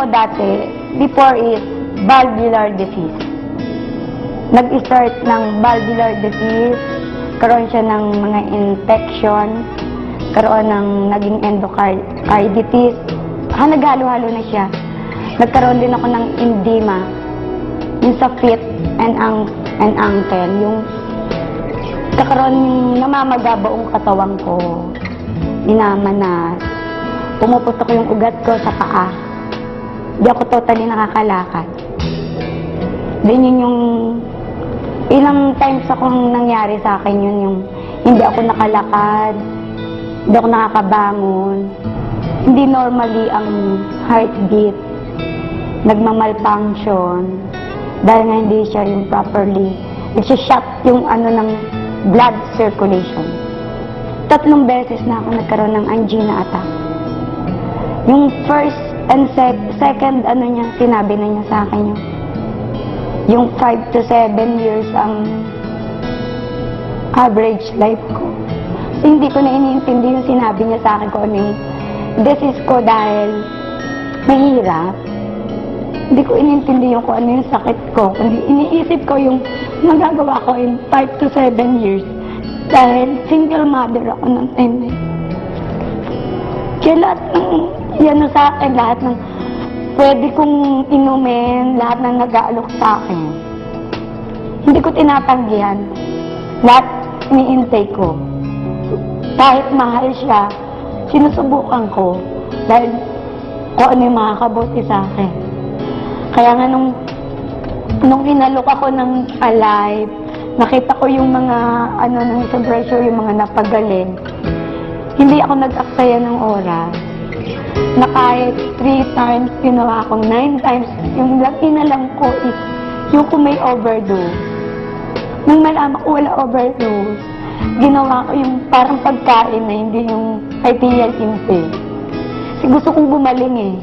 ko dati, before is valvular disease. Nag-start ng valvular disease, karoon siya ng mga infection, karoon ng naging endocarditis. Naghalo-halo na siya. Nagkaroon din ako ng edema, yung sa feet and ankle, yung kakaroon namamaga buong katawan ko, minamanas, pumuputok yung ugat ko sa paa. Hindi ako totally nakakalakad. Then yun yung ilang times akong nangyari sa akin yun, yung hindi ako nakalakad, hindi ako nakakabangon, hindi normally ang heartbeat, nagmamalfunction, dahil nga hindi siya yung properly, nagsishot yung ng blood circulation. 3 beses na ako nagkaroon ng angina attack. Yung first and second, niya, sinabi na niya sa akin yung 5 to 7 years ang average life ko. So, hindi ko na iniintindi yung sinabi niya sa akin kung ano yung disease ko dahil mahirap. Hindi ko inintindi yung kung ano yung sakit ko. Kundi iniisip ko yung nagagawa ko in 5 to 7 years. Dahil single mother ako ng time na yun. Kaya lahat ng yan sa akin, lahat ng pwede kong inumin, lahat ng nag-aalok sa akin. Hindi ko tinatanggihan. Lahat iniintay ko. Kahit mahal siya, sinusubukan ko. Dahil kung ano yung makakabuti sa akin. Kaya nga nung inalok ako ng Alive, nakita ko yung mga ng sa brochure, yung mga napagaling. Hindi ako nag-aksaya ng oras. Na kahit 3 times, ginawa akong 9 times. Yung inalam ko is yung kung may overdose. Nung malaman ko wala overdose, ginawa ko yung parang pagkain na hindi yung arterial intake. Kasi gusto kong gumaling eh.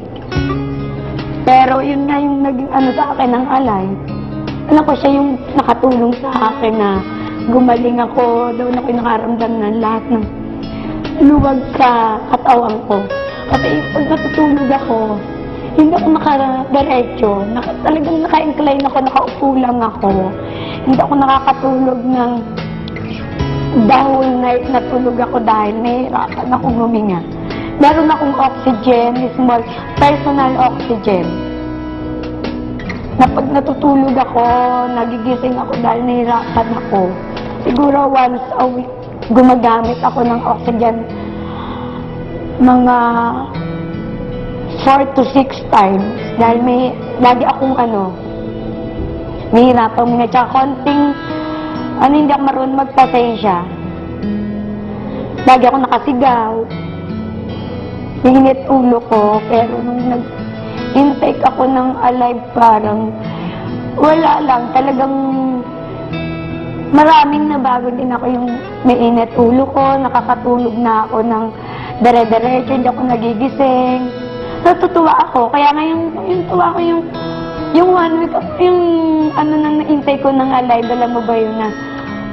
Pero yun nga yung naging sa akin ng Alive. Alam ko siya yung nakatulong sa akin na gumaling ako, doon ako nakaramdam ng lahat ng luwag sa katawan ko. Kasi pag natutulog ako, hindi ako nakadiretso. Talagang naka-incline ako, nakaupo lang ako. Hindi ako nakakatulog ng the whole night na tulog ako dahil nahihirapan akong huminga. Meron akong oxygen, small personal oxygen. Na pag natutulog ako, nagigising ako dahil nahihirapan ako. Siguro once a week, gumagamit ako ng oxygen mga 4 to 6 times. Dahil lagi akong nahihirapan huminga. Tsaka konting, hindi ako marunong magpasensya. Lagi ako nakasigaw. Hinginit ulo ko, pero nung nag-intake ako ng Alive, parang wala lang, talagang maraming nabago din ako yung may init ulo ko, nakakatulog na ako ng dire-diretso, hindi ako nagigising. Natutuwa ako, kaya ngayon yung tuwa ko yung 1 week, yung nang na-intake ko ng Alive, alam mo ba yun na,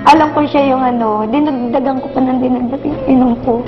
alam ko siya yung dinagdagan ko pa ng dinagdag yung inom ko.